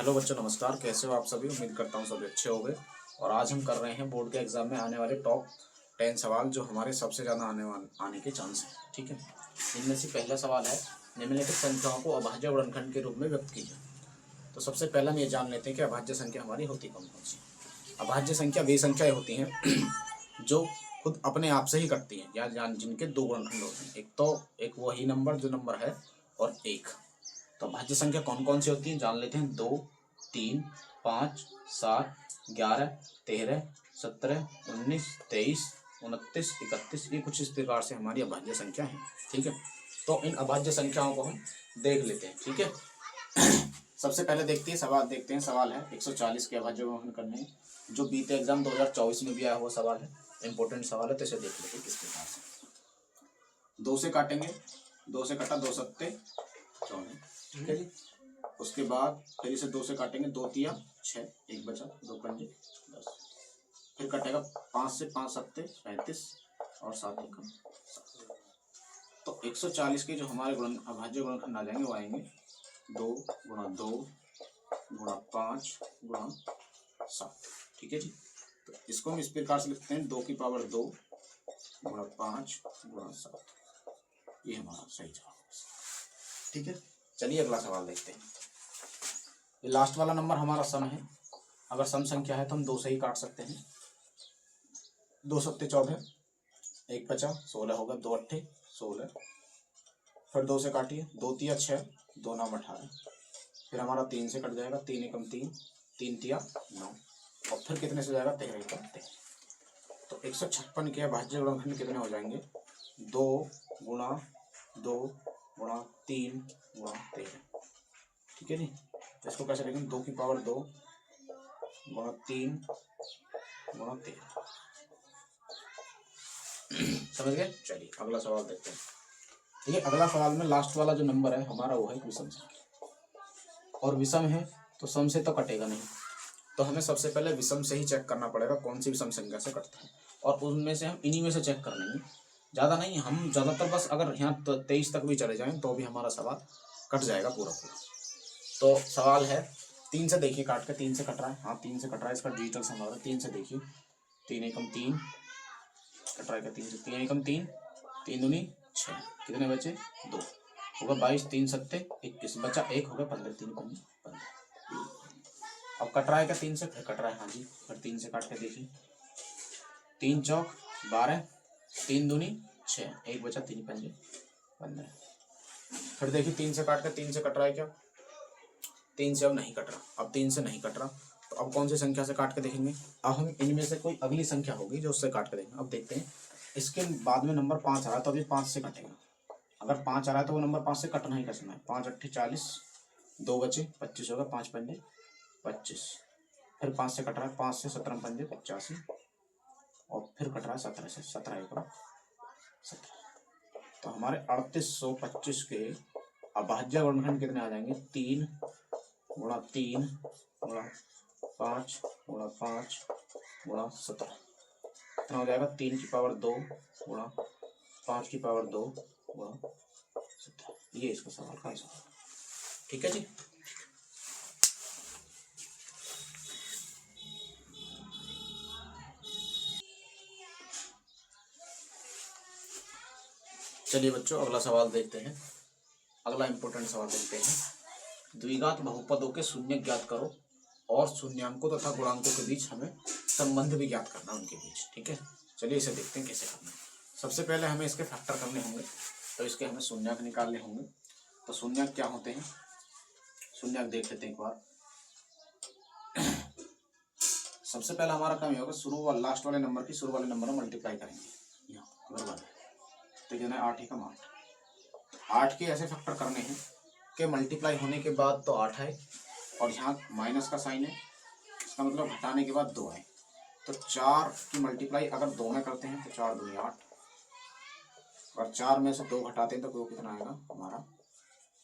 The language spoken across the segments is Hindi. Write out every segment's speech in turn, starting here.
हेलो बच्चों, नमस्कार। कैसे हो आप सभी? उम्मीद करता हूँ सभी अच्छे होंगे। और आज हम कर रहे हैं बोर्ड के एग्जाम में आने वाले टॉप 10 सवाल जो हमारे सबसे ज़्यादा आने के चांस हैं। ठीक है, इनमें से पहला सवाल है, निम्नलिखित संख्याओं को अभाज्य वर्णखंड के रूप में व्यक्त कीजिए। तो सबसे पहले हम ये जान लेते हैं कि अभाज्य संख्या हमारी होती कौन कौन सी। अभाज्य संख्या वे संख्याएं होती हैं जो खुद अपने आप से ही कटती हैं या जिनके दो गुणनखंड होते हैं। एक वही नंबर जो नंबर है और एक। तो भाज्य संख्या कौन कौन सी होती है जान लेते हैं। 2, 3, 5, 7, 11, 13, 17, 19, 23, 29, 31, ये कुछ इस प्रकार से हमारी अभाज्य संख्या है। ठीक है, तो इन अभाज्य संख्याओं को हम देख लेते हैं। ठीक है, सबसे पहले देखते हैं सवाल है 140 के अभाज्य ग्रहण करने हैं, जो बीते एग्जाम 2024 में भी आया हुआ सवाल है। इंपॉर्टेंट सवाल है, तो इसे देख लेते हैं किस प्रकार से। 2 से काटेंगे, 2 से कटा 2 सत्ते 14। ठीक है जी, उसके बाद फिर इसे 2 से काटेंगे, 2 तिया 6, 1 बचा, 2 पंजे 10। फिर कटेगा 5 से, 5 सत्ते 35 और 7 एकम 7। तो 140 के जो हमारे अभाज्य गुणनखंड आ जाएंगे वो आएंगे 2 गुणा 2 गुणा 5 गुणा 7। ठीक है जी, तो इसको हम इस प्रकार से लिखते हैं 2 की पावर 2 गुणा 5 गुणा 7। ये हमारा सही जवाब है। ठीक है, चलिए अगला सवाल देखते हैं। ये लास्ट वाला नंबर हमारा सम है। अगर सम संख्या है तो हम 2 से ही काट सकते हैं। 2 सत्ते 14, 1 बचा 16 होगा, 2 अट्ठे 16। फिर 2 से काटिए, 2 तिया 6, 2 नाम 18। फिर हमारा 3 से कट जाएगा, 3 एकम 3, 3 तिया 9। और फिर कितने से जाएगा? 13 एकम 13। तो 156 के अभाज्य गुणनखंड कितने हो जाएंगे? 2 गुणा 2 गुणा 3 गुणा 13। ठीक है जी, इसको कैसे लिखेंगे? 2 की पावर 2 गुणा 3 गुणा 13। समझ गए? चलिए अगला सवाल देखते हैं। ठीक है, अगला सवाल में लास्ट वाला जो नंबर है हमारा वो है विषम संख्या, और विषम है तो सम से तो कटेगा नहीं। तो हमें सबसे पहले विषम से ही चेक करना पड़ेगा कौन सी विषम संख्या से कटता है, और उनमें से हम इन्हीं में से चेक कर लेंगे। ज़्यादा नहीं, हम ज़्यादातर बस अगर यहाँ 23 तक भी चले जाएं तो भी हमारा सवाल कट जाएगा पूरा पूरा। तो सवाल है 3 से, देखिए काट के 3 से कट रहा है। हाँ 3 से कट रहा है, इसका डिजिटल सम होगा 3 से। देखिए 3 एकम 3 कट रहा है, 3 से 3 एकम 3, 3 दूनी 6, कितने बचे? 2 होगा, 22 3 सत्ते 21 बचा 1 होगा, 15 3 पंजे 15। अब कट रहा है क्या 3 से? फिर कट रहा है, हाँ जी। फिर 3 से काट के देखिए, 3 चौक 12, 3 दूनी 6, 1 बचा, 3 पंजे 15। फिर देखिए 3 से काट के 3 से कट रहा है क्या? 3 से अब नहीं कट रहा। अब 3 से नहीं कट रहा तो अब कौन सी संख्या से काट के देखेंगे? अब हम इनमें से कोई अगली संख्या होगी जो उससे काट के देखेंगे। अब देखते हैं, इसके बाद में नंबर 5 आ रहा है तो अभी 5 से कटेगा। अगर 5 आ रहा है तो वो नंबर 5 से कटना ही कटना है। 5 अट्ठे 40, 2 बचे 25 होगा, 5 पंजे 25। फिर 5 से कट रहा है, 5 से 17 पंजे 85, और फिर कट रहा है 17 से, 17 एकम 17। तो हमारे 3825 के अभाज्य गुणनखंड कितने आ जाएंगे? 3 गुणा 3 गुणा 5 गुणा 5 गुणा 17। कितना हो जाएगा? 3 की पावर 2 गुणा 5 की पावर 2 गुणा 17। ये इसका सवाल का आंसर है। ठीक है जी, चलिए बच्चों अगला सवाल देखते हैं। अगला इंपॉर्टेंट सवाल देखते हैं। द्विघात बहुपदों के शून्य ज्ञात करो और शून्यांकों तथा गुणांकों के बीच हमें संबंध भी ज्ञात करना उनके बीच। ठीक है, चलिए इसे देखते हैं कैसे करना है। सबसे पहले हमें इसके फैक्टर करने होंगे, तो इसके हमें शून्यक निकालने होंगे। तो शून्यक क्या होते हैं? शून्यक देख लेते हैं एक बार। सबसे पहला हमारा काम ये होगा, शुरू वाले लास्ट वाले नंबर की शुरू वाले नंबर में मल्टीप्लाई करेंगे। यहाँ बराबर है तो कितना है? 8 एकम 8। 8 के ऐसे फैक्टर करने हैं कि मल्टीप्लाई होने के बाद तो 8 आए, और यहाँ माइनस का साइन है, इसका मतलब घटाने के बाद 2 आए। तो 4 की मल्टीप्लाई अगर 2 में करते हैं तो 4 दूनी 8, और 4 में से 2 घटाते हैं तो वो कितना आएगा? हमारा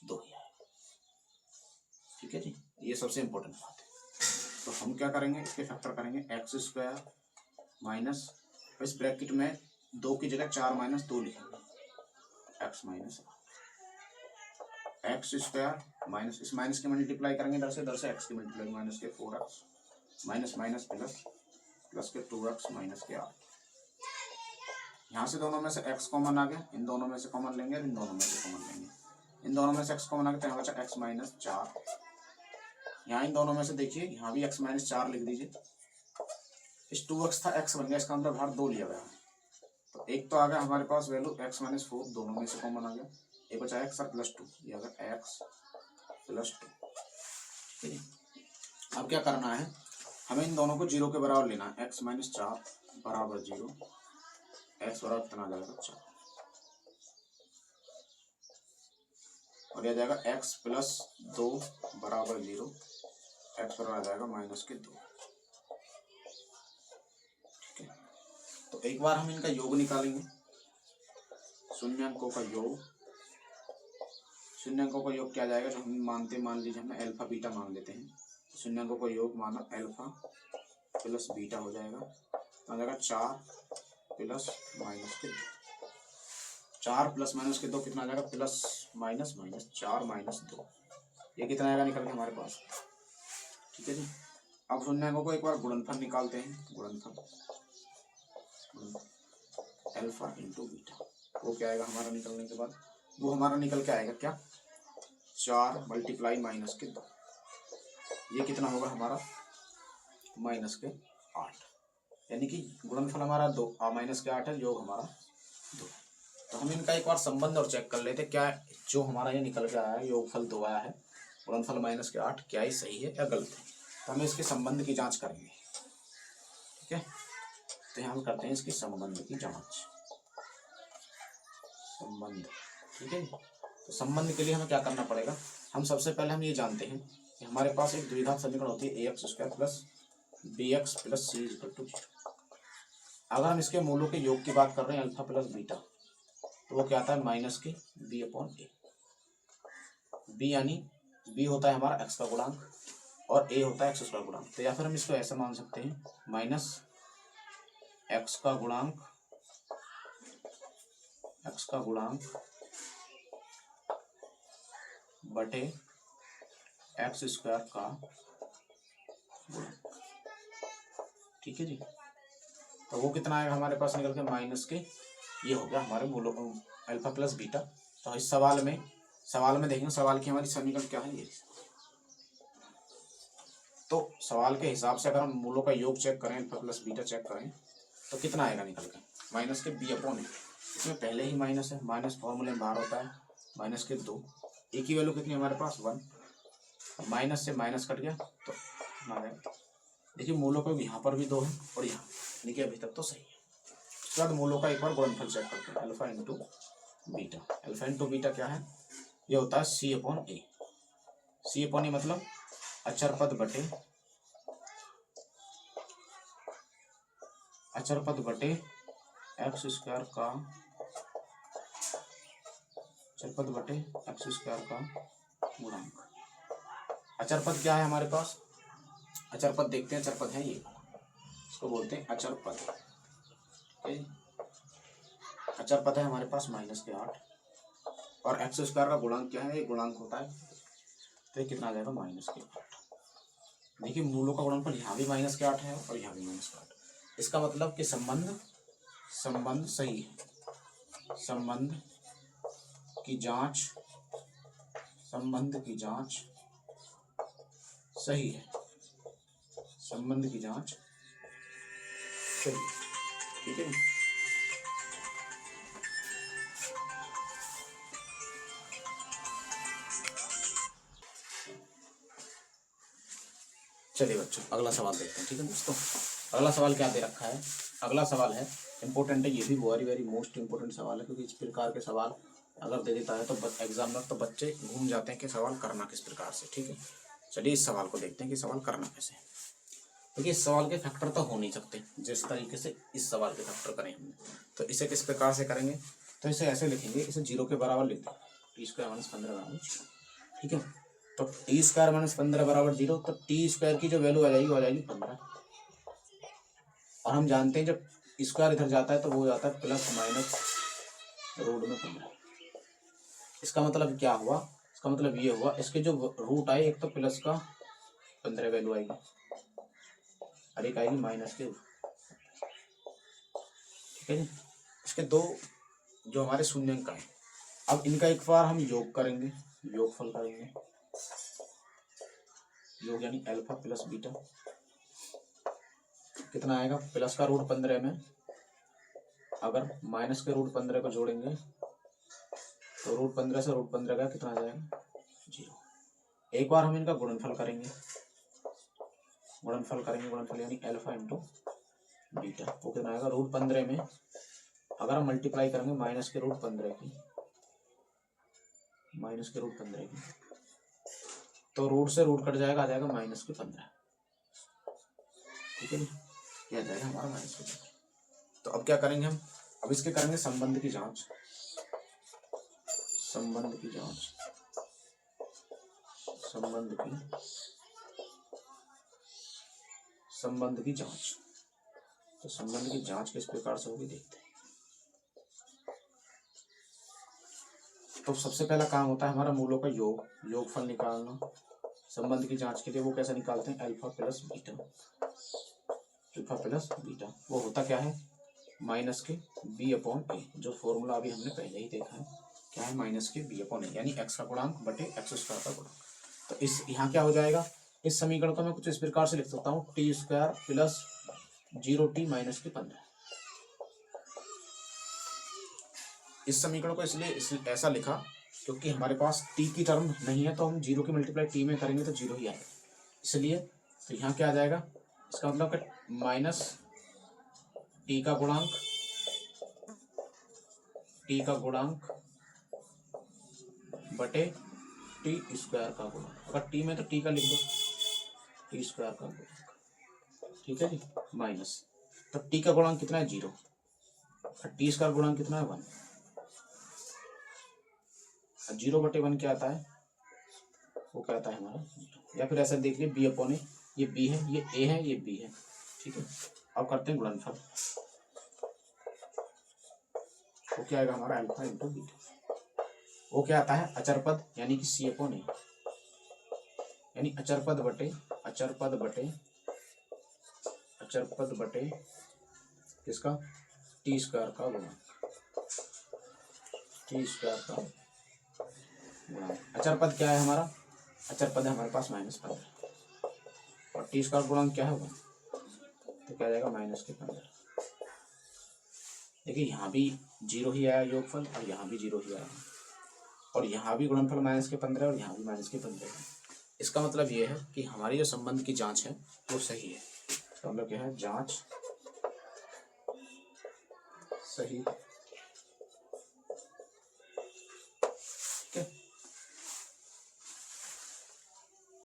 2 ही आएगा। ठीक है जी, ये सबसे इम्पोर्टेंट बात है। तो हम क्या करेंगे, इसके फैक्टर करेंगे। एक्स स्क्वायर माइनस, इस ब्रैकेट में 2 की जगह 4 माइनस 2 लिखेंगे, x minus x square minus, इस माइनस के मल्टीप्लाई करेंगे इधर से एक्स की मल्टीप्लाई, माइनस के 4x minus minus plus, plus के 2x माइनस के 8। यहाँ से दोनों में से x कॉमन आ गया, इन दोनों में से कॉमन लेंगे, इन दोनों में से कॉमन लेंगे, इन दोनों में से x कॉमन आ गया तो यहाँ बचा x माइनस 4। यहाँ इन दोनों में से देखिए यहाँ भी x माइनस 4 लिख दीजिए, इस 2x था x बन गया, इसका मतलब बाहर 2 लिया गया, तो एक तो आ गया हमारे पास वैल्यू x माइनस 4, दोनों में से कॉमन आ गया, एक बचा x और प्लस 2, ये आ गया x प्लस 2। ठीक है, अब क्या करना है, हमें इन दोनों को 0 के बराबर लेना है, x माइनस 4 बराबर 0, x बराबर कितना आ जाएगा 4, और यह आ जाएगा x प्लस 2 बराबर 0, x बराबर आ जाएगा माइनस के 2। ठीक है, तो एक बार हम इनका योग निकालेंगे, शून्यांकों का योग, शून्यांकों का योग क्या जाएगा, जो हम मानते, मान लीजिए हमें अल्फा बीटा मान लेते हैं, तो शून्यांकों का योग माना अल्फा प्लस बीटा हो जाएगा, तो आ जाएगा 4 प्लस माइनस के 2, 4 प्लस माइनस के 2 कितना आ जाएगा, प्लस माइनस माइनस 4 माइनस 2, ये कितना आएगा निकल के हमारे पास। ठीक है जी, अब शून्यांकों को एक बार गुणनफल निकालते हैं, गुणनफल अल्फा इंटू बीटा, वो क्या आएगा हमारा निकलने के बाद, वो हमारा निकल के आएगा क्या, 4 मल्टीप्लाई माइनस के 2, ये कितना होगा हमारा माइनस के 8, यानी कि गुणनफल हमारा 2 माइनस के 8 है, योग हमारा 2। तो हम इनका एक बार संबंध और चेक कर लेते, क्या जो हमारा ये निकल के आया है योगफल 2 आया है, गुणनफल माइनस के 8, क्या ये सही है या गलत है, तो हमें इसके संबंध की जांच करेंगे। ठीक है, तो यहाँ हम करते हैं इसकी संबंध की जांच, संबंध। ठीक है, तो संबंध के लिए हमें क्या करना पड़ेगा, हम सबसे पहले हम ये जानते हैं कि हमारे पास एक द्विघात समीकरण होती है ax square plus bx plus c equal to 0। अगर हम इसके मूलों के योग की बात कर रहे हैं अल्फा प्लस बीटा, तो वो क्या आता है माइनस के b अपॉन a, b यानी b होता है हमारा x का गुणांक और a होता है x स्क्वायर गुणांक, तो या फिर हम इसको ऐसे मान सकते हैं माइनस x का गुणांक, x का गुणांक बटे एक्स स्क्वायर का गुणांक। ठीक है जी, तो वो कितना आएगा हमारे पास निकल के माइनस के, ये हो गया हमारे मूलों अल्फा प्लस बीटा। तो इस सवाल में देखेंगे सवाल की हमारी समीकरण क्या है ये, तो सवाल के हिसाब से अगर हम मूलों का योग चेक करें, अल्फा प्लस बीटा चेक करें, तो कितना आएगा निकल के माइनस के b अपॉन, इसमें पहले ही माइनस है, माइनस फॉर्मूले में बाहर होता है, माइनस के 2, ए की वैल्यू कितनी हमारे पास 1, माइनस से माइनस कट गया तो आ गया। देखिए मूलों का यहाँ पर भी 2 है और यहाँ, देखिए अभी तक तो सही है। उसके बाद मूलों का एक बार गुणनफल चेक करते हैं, alpha into beta, alpha into beta क्या है, ये होता है सी अपॉन ए, सी अपॉन ए मतलब अचर पद बटे एक्स स्क्वायर का, अचर पद बटे एक्स स्क्वायर का गुणांक। अचर पद क्या है हमारे पास, अचर पद देखते हैं, अचर पद है ये, इसको बोलते हैं अचर पद। अचर पद है हमारे पास माइनस के 8 और एक्स स्क्वायर का गुणांक क्या है, ये गुणांक होता है, तो ये कितना आ जाएगा माइनस के 8। देखिए मूलों का गुणनफल यहाँ भी माइनस के 8 है और यहाँ भी माइनस के 8, इसका मतलब कि संबंध सही है, संबंध की जांच सही है, संबंध की जांच सही है। ठीक है, चलिए बच्चों अगला सवाल देखते हैं। ठीक है दोस्तों, अगला सवाल क्या दे रखा है, अगला सवाल है इंपॉर्टेंट है, ये भी वेरी मोस्ट इंपॉर्टेंट सवाल है, क्योंकि इस प्रकार के सवाल अगर दे देता है तो एग्जाम में तो बच्चे घूम जाते हैं कि सवाल करना किस प्रकार से। ठीक है, चलिए इस सवाल को देखते हैं कि सवाल करना कैसे है। क्योंकि इस सवाल के फैक्टर तो हो नहीं सकते, जिस तरीके से इस सवाल के फैक्टर करें हमने, तो इसे किस प्रकार से करेंगे, तो इसे ऐसे लिखेंगे, इसे 0 के बराबर लिख दें, टी स्क्वायर माइनस 15 बराबर 0। ठीक है, तो टी स्क्वायर माइनस 15 बराबर 0, तो टी स्क्वायर की जो वैल्यू आ जाएगी वो आ जाएगी 15, और हम जानते हैं जब स्क्वायर इधर जाता है तो वो जाता है प्लस माइनस रूट में 15। इसका मतलब क्या हुआ, इसका मतलब ये हुआ, इसके जो रूट आए, एक तो प्लस का 15 वैल्यू आएगी और एक आएगी माइनस के, ठीक है जी। इसके दो जो हमारे शून्यंक आए, अब इनका एक बार हम योग करेंगे, योगफल करेंगे, योग यानी अल्फा प्लस बीटा, कितना आएगा, प्लस का रूट 15 में अगर माइनस के रूट 15 को जोड़ेंगे तो रूट 15 से रूट 15 का कितना आ जाएगा, 0। एक बार हम इनका गुणनफल करेंगे, गुणनफल यानी अल्फा इंटू बीटा, वो कितना आएगा, रूट 15 में अगर हम मल्टीप्लाई करेंगे माइनस के रूट 15 की, तो रूट से रूट कट जाएगा, आ जाएगा माइनस के 15, ठीक है, ये आ जाएगा हमारा माइनस के 15। तो अब क्या करेंगे हम, अब इसके करेंगे संबंध की जांच, संबंध की जांच तो संबंध की जांच किस प्रकार से होगी देखते हैं। तो सबसे पहला काम होता है हमारा मूलों का योगफल निकालना। संबंध की जांच के लिए वो कैसे निकालते हैं, अल्फा प्लस बीटा, वो होता क्या है, माइनस के b अपॉन ए, जो फॉर्मूला अभी हमने पहले ही देखा है, क्या है, माइनस के b अपॉन ए, यानी x का गुणांक बटे x स्क्वायर का गुणांक। तो इस यहाँ क्या हो जाएगा, इस समीकरण को मैं कुछ इस प्रकार से लिख सकता हूँ, T square plus 0t minus के 15। इस समीकरण को इसलिए ऐसा लिखा क्योंकि हमारे पास t की टर्म नहीं है, तो हम 0 की मल्टीप्लाई t में करेंगे तो 0 ही आएगा, इसलिए तो यहाँ क्या आ जाएगा, इसका मतलब कि माइनस t का गुणांक बटे टी स्क्वायर का गुणांक, अगर t में तो t का लिख दो, टी स्क्वायर का गुणांक, ठीक है जी, माइनस, तो t का गुणांक कितना है, 0, और टी स्क्वायर गुणांक कितना है, 1, 0 बटे 1 क्या आता है, वो क्या आता है हमारा, या फिर ऐसा देख लिए b अपॉन ए, ये b है, ये a है, ये b है, ठीक है। अब करते हैं गुणनफल, वो क्या आएगा हमारा, अल्फा इंटू बीटा, वो क्या आता है, अचर पद यानी कि c अपॉन ए, यानी अचर पद बटे किसका, टी स्क्वायर का गुणांक, अचर पद क्या है हमारा, अचर पद है हमारे पास -15, और टी स्क्वायर गुणांक क्या होगा, तो क्या आ जाएगा, माइनस के 15। देखिए यहाँ भी 0 ही आया योगफल, और यहाँ भी 0 ही आया, और यहाँ भी गुणनफल -15 और यहाँ भी -15। इसका मतलब ये है कि हमारी जो संबंध की जांच है वो सही है, तो हम लोग क्या है, जांच सही